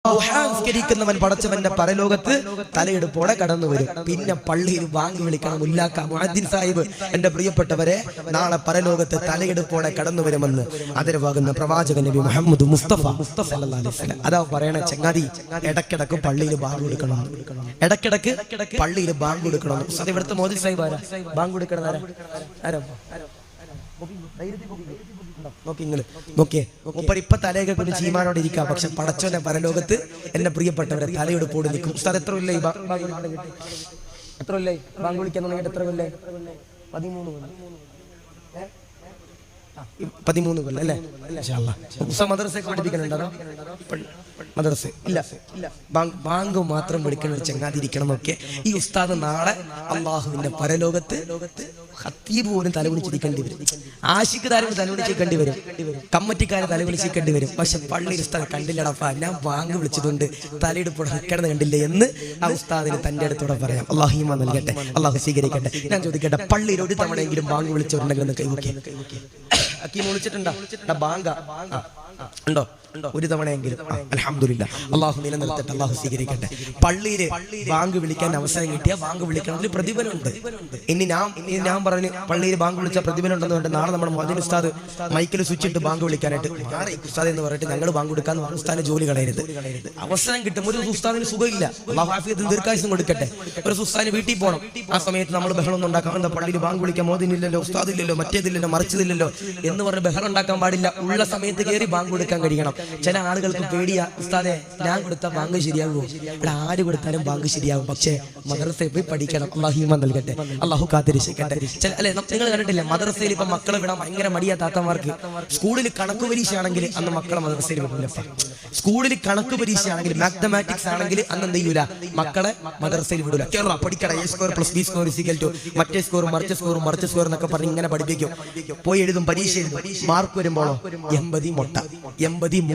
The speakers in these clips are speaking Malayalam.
ദുഹാസ്കരിക്കുന്നവൻ പടച്ചവന്റെ പരലോകത്ത് തലയെടുപ്പോടെ കടന്നു വരും. പിന്നെ പള്ളിയിൽ ബാങ്ക് വിളിക്കണം. മുല്ലാക്ക മുഅദ്ദിൻ സാഹിബ്, എന്റെ പ്രിയപ്പെട്ടവരെ, നാളെ പരലോകത്ത് തലയെടുപ്പോടെ കടന്നു വരുമെന്ന് ആദരവാകുന്ന പ്രവാചകൻ നബി മുഹമ്മദ് മുസ്തഫ സല്ലല്ലാഹു അലൈഹി വസല്ലം അതാ പറയണ, ചങ്ങാതി ഇടക്കിടക്ക് പള്ളിയിൽ ബാങ്ക് കൊടുക്കണം, ഇടക്കിടക്ക് പള്ളിയിൽ ബാങ്ക് കൊടുക്കണം. അത് ഇവിടുത്തെ മോദി സാഹിബ് ആരാ ബാങ്ക് കൊടുക്കണം? ആരാ? നോക്കിയേ, ഇപ്പൊ തലയൊക്കെ കൊണ്ട് ചീമാനോട് ഇരിക്കാം. പക്ഷെ പടച്ചോന്റെ പരലോകത്ത് എന്റെ പ്രിയപ്പെട്ടവരെ തലയെടുപ്പോട് നിൽക്കും. ഉസ്താദ് എത്ര കൊല്ലായി ബാങ്ക് വിളിക്കാൻ തുടങ്ങിയിട്ട്? എത്ര കൊല്ലായി? 13 കൊല്ലം അല്ലേ? മദ്രസയൊക്കെ പഠിപ്പിക്കുന്നുണ്ടോ? മദ്രസ ഇല്ല, ബാങ്ക് മാത്രം വിളിക്കുന്ന ഒരു ചങ്ങാതിരിക്കണം എന്നൊക്കെ. ഈ ഉസ്താദ് നാളെ അള്ളാഹുവിന്റെ പരലോകത്ത് ഖത്തീബ് പോലും തലവിളിച്ചിരിക്കേണ്ടി വരും, ആശിഖ്ദാരും തലവിളിച്ചിരിക്കേണ്ടി വരും, കമ്മറ്റിക്കാരെ തലവിളിച്ചിരിക്കേണ്ടി വരും. പക്ഷെ പള്ളിയിൽ ഉസ്താദ് കണ്ടില്ലടപ്പാ, ഞാൻ ബാങ്ക് വിളിച്ചതുകൊണ്ട് തലയിടുപ്പോടെ നിൽക്കണമെന്ന് കണ്ടില്ലേ എന്ന് ആ ഉസ്താദിന് തന്റെ അടുത്തോടെ പറയാം. അള്ളാഹു ഈമാൻ നൽകട്ടെ, അള്ളാഹു സ്വീകരിക്കട്ടെ. ഞാൻ ചോദിക്കട്ടെ, പള്ളിയിൽ ഒരു തവണയെങ്കിലും ബാങ്ക് വിളിച്ചിട്ടുണ്ടെങ്കിൽ ഒന്ന് കൈവയ്ക്കേ. അക്കീം വിളിച്ചിട്ടുണ്ടോ? ബാങ്ക ഉണ്ടോ? ഒരു തവണയെങ്കിലും. അൽഹംദുലില്ലാഹ്, അള്ളാഹു നിലനിർത്തട്ടെ, അള്ളാഹു സ്വീകരിക്കട്ടെ. പള്ളിയില് ബാങ്ക് വിളിക്കാൻ അവസരം കിട്ടിയ ബാങ്ക് വിളിക്കണതിൽ പ്രതിഫലമുണ്ട്. ഇനി ഞാൻ പറഞ്ഞു പള്ളിയിൽ ബാങ്ക് വിളിച്ച പ്രതിഫലം ഉണ്ടെന്ന് പറഞ്ഞിട്ട് നാളെ നമ്മുടെ മുഅദ്ദിൻ ഉസ്താദ് മൈക്കിൽ സ്വിച്ച് ഇട്ട് ബാങ്ക് വിളിക്കാനായിട്ട് ഉസ്താദ് എന്ന് പറഞ്ഞിട്ട് ഞങ്ങൾ ബാങ്ക് കൊടുക്കാന്ന് പറഞ്ഞ ഉസ്താദിന് ജോലി കളയരുത്. അവസരം കിട്ടും. ഒരു ഉസ്താദിന് സുഖമില്ല, അള്ളാഹു ആഫിയത്തും ദീർഘായുസ്സും കൊടുക്കട്ടെ. ഒരു ഉസ്താദിന് വീട്ടിൽ പോകണം, ആ സമയത്ത് നമ്മൾ ബഹളം ഒന്നും ഉണ്ടാക്കാം. എന്താ പള്ളിയിൽ ബാങ്ക് വിളിക്കാൻ മോദിനില്ലല്ലോ, ഉസ്താദില്ലല്ലോ, മറ്റേതില്ലല്ലോ, മറിച്ചതില്ലല്ലോ എന്ന് പറഞ്ഞ് ബഹളം ഉണ്ടാക്കാൻ പാടില്ല. ഉള്ള സമയത്ത് കയറി ബാങ്ക് കൊടുക്കാൻ കഴിയണം. ചില ആളുകൾക്ക് പേടിയാ, ഉസ്താദെ ഞാൻ കൊടുത്ത ബാങ്ക് ശരിയാകുമോ? ഇവിടെ ആര് കൊടുത്താലും ബാങ്ക് ശരിയാകും, പക്ഷേ മദ്രസയിൽ പോയി പഠിക്കണം. അള്ളാഹു ഈമാൻ നൽകട്ടെ, അള്ളാഹു കാത്തിരക്ഷിക്കട്ടെ. അല്ലെ, നിങ്ങൾ കണ്ടിട്ടില്ലേ മദ്രസയിൽ ഇപ്പൊ മക്കളെ വിടാൻ ഭയങ്കര മടിയാ താത്തമാർക്ക്. സ്കൂളിൽ കണക്ക് പരീക്ഷയാണെങ്കിൽ അന്ന് മക്കളെ മദ്രസയിൽ വിടില്ലപ്പ. സ്കൂളിൽ കണക്ക് പരീക്ഷയാണെങ്കിൽ മാത്തമാറ്റിക്സ് ആണെങ്കിൽ അന്ന് എന്ത് ചെയ്യൂല, മക്കളെ മദ്രസയിൽ വിടൂല. കേരള പഠിക്കട, A score plus B score = മറ്റേ സ്കോർ മറിച്ച സ്കോർ എന്നൊക്കെ പറഞ്ഞ് ഇങ്ങനെ പഠിപ്പിക്കും. പോയി എഴുതും, പരീക്ഷ എഴുതും. മാർക്ക് വരുമ്പോഴോ 80 മുട്ട, 83.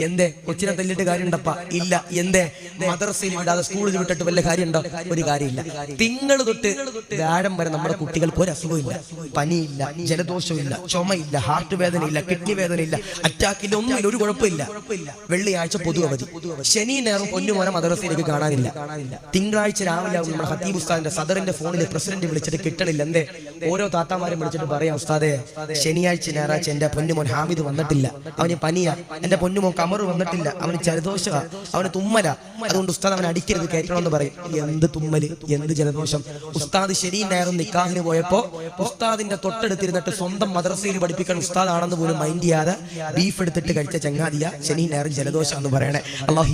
എന്തേ കൊച്ചിനെ തല്ലിട്ട് കാര്യമുണ്ടപ്പ? ഇല്ല. എന്തേ മദ്രസയിൽ വിടാതെ സ്കൂളിൽ വിട്ടിട്ട് വല്ല കാര്യമുണ്ടോ? ഒരു കാര്യമില്ല. തിങ്കൾ തൊട്ട് വ്യാഴം വരെ നമ്മുടെ കുട്ടികൾക്ക് ഒരു അസുഖമില്ല, പനിയില്ല, ജലദോഷമില്ല, ചുമയില്ല, ഹാർട്ട് വേദനയില്ല, കിഡ്നി വേദനയില്ല, അറ്റാക്കില്ല, ഒന്നുമില്ല, ഒരു കുഴപ്പമില്ല. വെള്ളിയാഴ്ച പൊതു അവധി. ശനി ഞായറും പൊന്നുമോനെ മദ്രസയിലേക്ക് കാണാനില്ല. തിങ്കളാഴ്ച രാവിലെ നമ്മുടെ ഖത്തീബ് ഉസ്താദിന്റെ സദറിന്റെ ഫോണിൽ പ്രസിഡന്റ് വിളിച്ചിട്ട് കിട്ടണില്ല. എന്തേ? ഓരോ താത്താമാരും വിളിച്ചിട്ട് പറയാം, ഉസ്താദെ ശനിയാഴ്ച ഞായറാഴ്ച എന്റെ പൊന്നുമോൻ ഹാമിദ് വന്നിട്ടില്ല, അവന് പനിയാ. എന്റെ പൊന്നുമോൻ കമർ വന്നിട്ടില്ല, അവന് ജലദോഷ, അവന് തുമ്മല, അതുകൊണ്ട് ഉസ്താദ് അവനെ അടിക്കരുത്, കയറ്റണമെന്ന് പറയും. എന്ത് തുമ്മല്, എന്ത് ജലദോഷം? ഉസ്താദ് ശനിയും ഞായറും നിക്കാഹിന് പോയപ്പോ ഉസ്താദിന്റെ തൊട്ടടുത്തിരുന്നിട്ട് സ്വന്തം മദ്രസയിൽ പഠിപ്പിക്കാൻ ഉസ്താദാണെന്ന് പോലും മൈൻഡ് ചെയ്യാതെ ബീഫ് എടുത്തിട്ട് കഴിച്ച ചങ്ങാതിയ ശനിയും ഞായറും ജലദോഷം എന്ന് പറയണേ. അള്ളാഹു